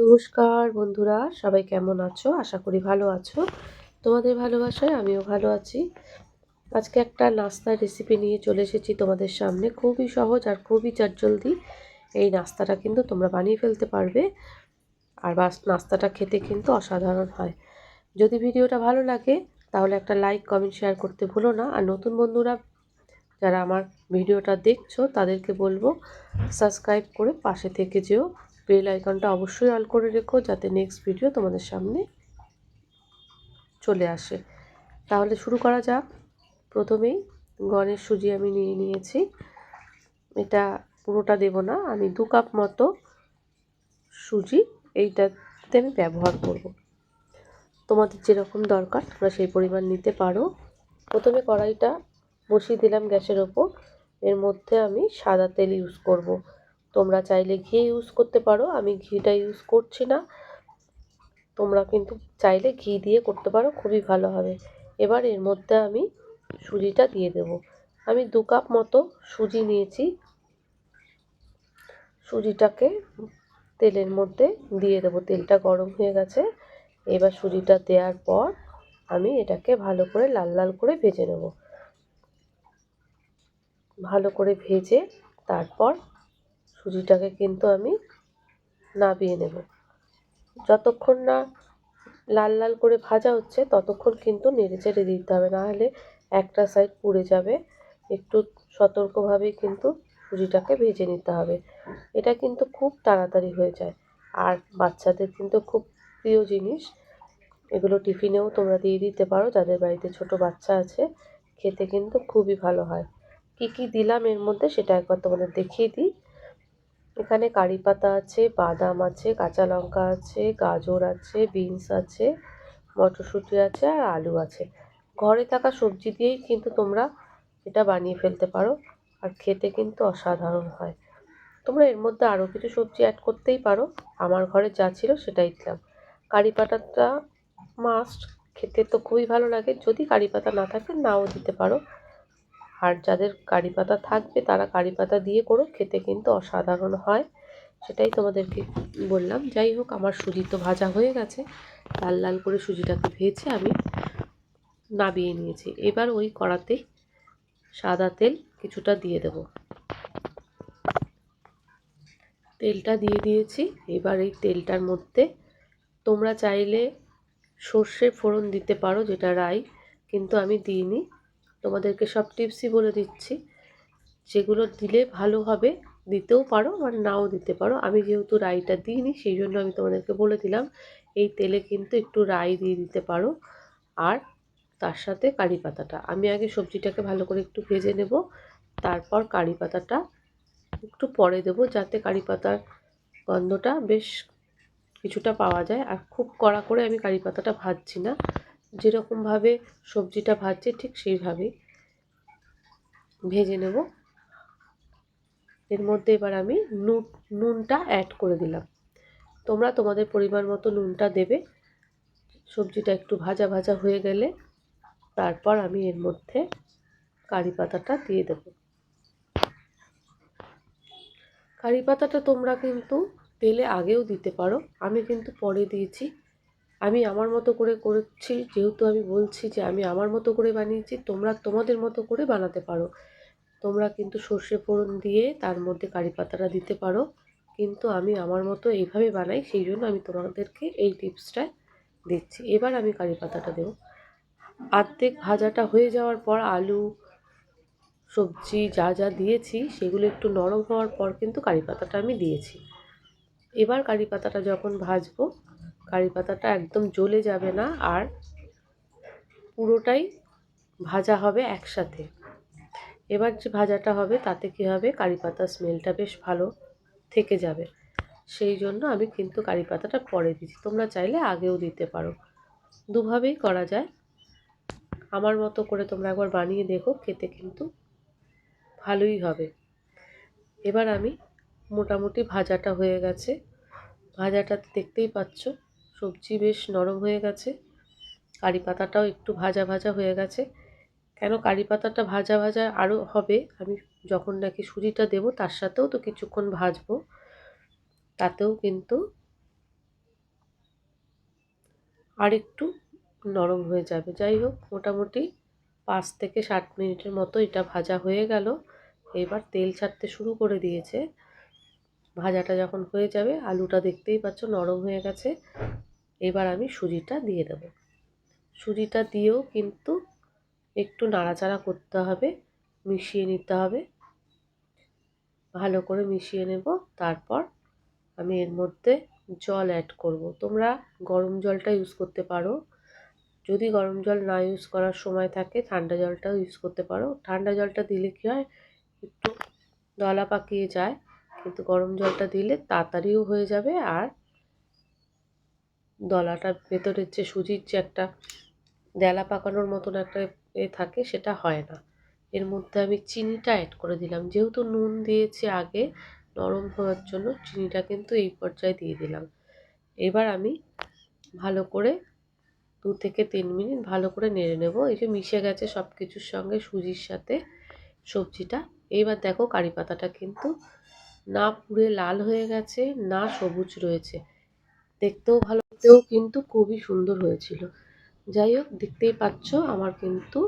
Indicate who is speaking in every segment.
Speaker 1: নমস্কার বন্ধুরা, সবাই কেমন আছো? আশা করি ভালো আছো। তোমাদের ভালোবাসায় আমিও ভালো আছি। আজকে একটা নাস্তার রেসিপি নিয়ে চলে এসেছি তোমাদের সামনে। খুবই সহজ আর খুবই চটজলদি এই নাস্তাটা কিন্তু তোমরা বানিয়ে ফেলতে পারবে। আর নাস্তাটা খেতে কিন্তু অসাধারণ হয়। যদি ভিডিওটা ভালো লাগে তাহলে একটা লাইক, কমেন্ট, শেয়ার করতে ভুলো না। আর নতুন বন্ধুরা যারা আমার ভিডিওটা দেখছো তাদেরকে বলবো সাবস্ক্রাইব করে পাশে থেকে যেও। বেল আইকনটা অবশ্যই অল করে রেখো যাতে নেক্সট ভিডিও তোমাদের সামনে চলে আসে। তাহলে শুরু করা যাক। প্রথমেই গণেশ সুজি আমি নিয়ে নিয়েছি। এটা পুরোটা দেব না, আমি 2 কাপ মতো সুজি এইটাতে আমি ব্যবহার করব। তোমাদের যেরকম দরকার তোমরা সেই পরিমাণ নিতে পারো। প্রথমে কড়াইটা বসিয়ে দিলাম গ্যাসের ওপর। এর মধ্যে আমি সাদা তেল ইউজ করব। তোমরা চাইলে ঘি ইউজ করতে পারো, আমি ঘিটা ইউজ করছি না। তোমরা কিন্তু চাইলে ঘি দিয়ে করতে পারো, খুবই ভালো হবে। এবার এর মধ্যে আমি সুজিটা দিয়ে দেব। আমি 2 কাপ মতো সুজি নিয়েছি। সুজিটাকে তেলের মধ্যে দিয়ে দেব। তেলটা গরম হয়ে গেছে। এবার সুজিটা দেওয়ার পর আমি এটাকে ভালো করে লাল লাল করে ভেজে নেব। ভালো করে ভেজে তারপর সুজিটাকে কিন্তু আমি নামিয়ে নেব। যতক্ষণ না লাল লাল করে ভাজা হচ্ছে ততক্ষণ কিন্তু নেড়েচেড়ে দিতে হবে, না হলে একটা সাইড পুড়ে যাবে। একটু সতর্কভাবেই কিন্তু সুজিটাকে ভেজে নিতে হবে। এটা কিন্তু খুব তাড়াতাড়ি হয়ে যায় আর বাচ্চাদের কিন্তু খুব প্রিয় জিনিস। এগুলো টিফিনেও তোমরা দিয়ে দিতে পারো, যাদের বাড়িতে ছোট বাচ্চা আছে। খেতে কিন্তু খুবই ভালো হয়। কি কি দিলাম এর মধ্যে সেটা একবার তোমাদের দেখিয়ে দিই। এখানে কারি পাতা আছে, বাদাম আছে, কাঁচা লঙ্কা আছে, গাজর আছে, বিনস আছে, মটরশুঁটি আছে আর আলু আছে। ঘরে থাকা সবজি দিয়েই কিন্তু তোমরা এটা বানিয়ে ফেলতে পারো আর খেতে কিন্তু অসাধারণ হয়। তোমরা এর মধ্যে আরও কিছু সবজি অ্যাড করতেই পারো, আমার ঘরে যা ছিল সেটাই দিলাম। কারি পাতাটা মাস্ট, খেতে তো খুবই ভালো লাগে। যদি কারি পাতা না থাকে নাও দিতে পারো, আর যাদের কারি পাতা থাকবে তারা কারি পাতা দিয়ে করো, খেতে কিন্তু অসাধারণ হয়। সেটাই তোমাদেরকে বললাম। যাই হোক, আমার সুজি তো ভাজা হয়ে গেছে। লাল লাল করে সুজিটাকে ভেজে আমি নামিয়ে নিয়েছি। এবার ওই কড়াতে সাদা তেল কিছুটা দিয়ে দেব। তেলটা দিয়ে দিয়েছি। এবার এই তেলটার মধ্যে তোমরা চাইলে সর্ষে ফোড়ন দিতে পারো, যেটা রাই, কিন্তু আমি দিইনি। তোমাদেরকে সব টিপসই বলে দিচ্ছি। যেগুলো দিলে ভালো হবে দিতেও পারো আর নাও দিতে পারো। আমি যেহেতু রাইটা দিইনি সেই জন্য আমি তোমাদেরকে বলে দিলাম। এই তেলে কিন্তু একটু রাই দিয়ে দিতে পারো আর তার সাথে কারি পাতাটা। আমি আগে সবজিটাকে ভালো করে একটু ভেজে নেব, তারপর কারি পাতাটা একটু পরে দেবো, যাতে কারি পাতার গন্ধটা বেশ কিছুটা পাওয়া যায়। আর খুব কড়া করে আমি কারি পাতাটা ভাজছি না, যেরকমভাবে সবজিটা ভাজছি ঠিক সেইভাবেই ভেজে নেব। এর মধ্যে এবার আমি নুনটা অ্যাড করে দিলাম। তোমরা তোমাদের পরিমাণ মতো নুনটা দেবে। সবজিটা একটু ভাজা ভাজা হয়ে গেলে তারপর আমি এর মধ্যে কারি পাতাটা দিয়ে দেব। কারি পাতাটা তোমরা কিন্তু তেলে আগেও দিতে পারো, আমি কিন্তু পরে দিয়েছি। আমি আমার মতো করে করেছি, যেহেতু আমি বলছি যে আমি আমার মতো করে বানিয়েছি, তোমরা তোমাদের মতো করে বানাতে পারো। তোমরা কিন্তু সর্ষে ফোড়ন দিয়ে তার মধ্যে কারি পাতাটা দিতে পারো, কিন্তু আমি আমার মতো এইভাবে বানাই, সেই জন্য আমি তোমাদেরকে এই টিপসটা দিচ্ছি। এবার আমি কারি পাতাটা দেব। অর্ধেক ভাজাটা হয়ে যাওয়ার পর আলু সবজি যা যা দিয়েছি সেগুলো একটু নরম হওয়ার পর কিন্তু কারি পাতাটা আমি দিয়েছি। এবার কারি পাতাটা যখন ভাজবো, কারি পাতাটা একদম জ্বলে যাবে না আর পুরোটাই ভাজা হবে একসাথে। এবার যে ভাজাটা হবে তাতে কী হবে, কারি পাতার স্মেলটা বেশ ভালো থেকে যাবে। সেই জন্য আমি কিন্তু কারি পাতাটা পরে দিচ্ছি। তোমরা চাইলে আগেও দিতে পারো, দুভাবেই করা যায়। আমার মতো করে তোমরা একবার বানিয়ে দেখো, খেতে কিন্তু ভালোই হবে। এবার আমি মোটামুটি ভাজাটা হয়ে গেছে। ভাজাটা দেখতেই পাচ্ছ সবজি বেশ নরম হয়ে গেছে, কারি পাতাটাও একটু ভাজা ভাজা হয়ে গেছে। কেন কারি পাতাটা ভাজা ভাজা আরও হবে, আমি যখন নাকি সুজিটা দেবো তার সাথেও তো কিছুক্ষণ ভাজবো, তাতেও কিন্তু আর একটু নরম হয়ে যাবে। যাই হোক, মোটামুটি 5 থেকে 7 মিনিটের মতো এটা ভাজা হয়ে গেল। এবার তেল ছাড়তে শুরু করে দিয়েছে। ভাজাটা যখন হয়ে যাবে, আলুটা দেখতেই পাচ্ছ নরম হয়ে গেছে। এবার আমি সুজিটা দিয়ে দেব। সুজিটা দিয়েও কিন্তু একটু নাড়াচাড়া করতে হবে, মিশিয়ে নিতে হবে। ভালো করে মিশিয়ে নেব। তারপর আমি এর মধ্যে জল অ্যাড করব। তোমরা গরম জলটা ইউজ করতে পারো। যদি গরম জল না ইউজ করার সময় থাকে, ঠান্ডা জলটাও ইউজ করতে পারো। ঠান্ডা জলটা দিলে কী হয়, একটু দলা পাকিয়ে যায়, কিন্তু গরম জলটা দিলে তাড়াতাড়িও হয়ে যাবে। আর দলাটা ভেতরের যে সুজির যে একটা দলা পাকানোর মতন একটা থাকে, সেটা হয় না। এর মধ্যে আমি চিনিটা অ্যাড করে দিলাম। যেহেতু নুন দিয়েছি আগে নরম হওয়ার জন্য, চিনিটা কিন্তু এই পর্যায়ে দিয়ে দিলাম। এবার আমি ভালো করে 2 থেকে 3 মিনিট ভালো করে নেড়ে নেব। এই যে মিশে গেছে সব কিছুর সঙ্গে সুজির সাথে সবজিটা। এইবার দেখো কারি পাতাটা কিন্তু না পুড়ে লাল হয়ে গেছে, না সবুজ রয়েছে। দেখতেও ভালো, দেখতেও কিন্তু খুবই সুন্দর হয়েছিল। যাই হোক, দেখতেই পাচ্ছ আমার কিন্তু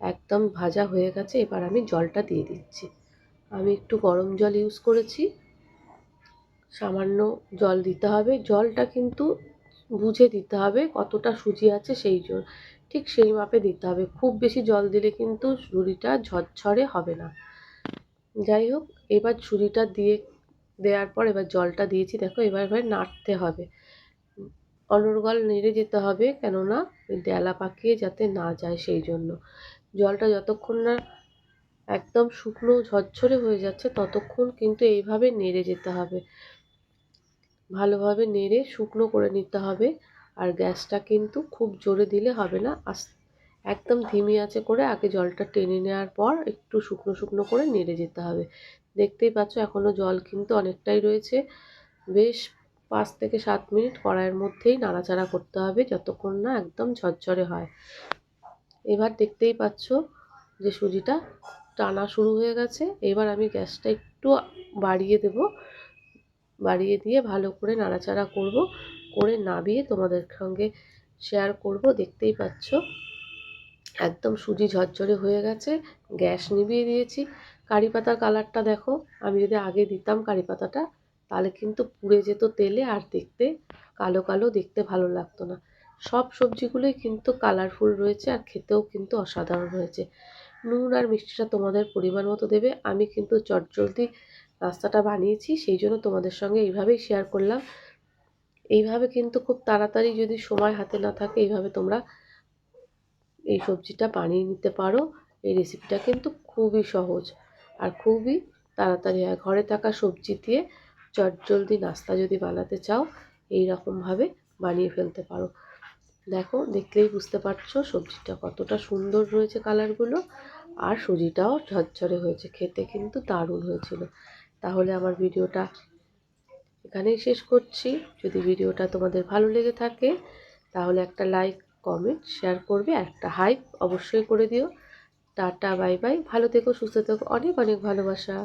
Speaker 1: একদম ভাজা হয়ে গেছে। এবার আমি জলটা দিয়ে দিচ্ছি। আমি একটু গরম জল ইউজ করেছি, সামান্য জল দিতে হবে। জলটা কিন্তু বুঝে দিতে হবে, কতটা সুজি আছে সেই ঠিক সেই মাপে দিতে হবে। খুব বেশি জল দিলে কিন্তু সুজিটা ঝরঝরে হবে না। যাই হোক, এবার সুজিটা দেওয়ার পর এবার জলটা দিয়েছি। দেখো এবার নাড়তে হবে, অনর্গল নেড়ে যেতে হবে, কেননা ডেলা পাকিয়ে যাতে না যায় সেই জন্য। জলটা যতক্ষণ না একদম শুকনো ঝরঝরে হয়ে যাচ্ছে ততক্ষণ কিন্তু এইভাবে নেড়ে যেতে হবে। ভালোভাবে নেড়ে শুকনো করে নিতে হবে। আর গ্যাসটা কিন্তু খুব জোরে দিলে হবে না, একদম ধিমি আঁচে করে আগে জলটা টেনে নেওয়ার পর একটু শুকনো শুকনো করে নেড়ে যেতে হবে। দেখতেই পাচ্ছ এখনও জল কিন্তু অনেকটাই রয়েছে। বেশ 5 থেকে 7 মিনিট কড়াইয়ের মধ্যেই নাড়াচাড়া করতে হবে, যতক্ষণ না একদম ঝরঝরে হয়। এবার দেখতেই পাচ্ছ যে সুজিটা টানা শুরু হয়ে গেছে। এবার আমি গ্যাসটা একটু বাড়িয়ে দেব, বাড়িয়ে দিয়ে ভালো করে নাড়াচাড়া করব, করে নামিয়ে তোমাদের সঙ্গে শেয়ার করব। দেখতেই পাচ্ছ একদম সুজি ঝরঝরে হয়ে গেছে। গ্যাস নিভিয়ে দিয়েছি। কারি পাতার কালারটা দেখো, আমি যদি আগে দিতাম কারি পাতাটা তাহলে কিন্তু পুড়ে যেত তেলে, আর দেখতে কালো কালো দেখতে ভালো লাগতো না। সব সবজিগুলোই কিন্তু কালারফুল রয়েছে, আর খেতেও কিন্তু অসাধারণ হয়েছে। নুন আর মিষ্টিটা তোমাদের পরিমাণ মতো দেবে। আমি কিন্তু চটজলদি নাস্তাটা বানিয়েছি, সেই জন্য তোমাদের সঙ্গে এইভাবেই শেয়ার করলাম। এইভাবে কিন্তু খুব তাড়াতাড়ি, যদি সময় হাতে না থাকে, এইভাবে তোমরা এই সবজিটা বানিয়ে নিতে পারো। এই রেসিপিটা কিন্তু খুবই সহজ আর খুবই তাড়াতাড়ি হয়। ঘরে থাকা সবজি দিয়ে চটজলদি নাস্তা যদি বানাতে চাও, এই রকমভাবে বানিয়ে ফেলতে পারো। দেখো, দেখলেই বুঝতে পারছো সবজিটা কতটা সুন্দর রয়েছে কালারগুলো, আর সুজিটাও ঝরঝরে হয়েছে। খেতে কিন্তু দারুণ হয়েছিল। তাহলে আমার ভিডিওটা এখানেই শেষ করছি। যদি ভিডিওটা তোমাদের ভালো লেগে থাকে তাহলে একটা লাইক, কমেন্ট, শেয়ার করবে, আর একটা হাইপ অবশ্যই করে দিও। টাটা, বাই বাই, ভালো থেকো, সুস্থ থেকো, অনেক অনেক ভালোবাসা।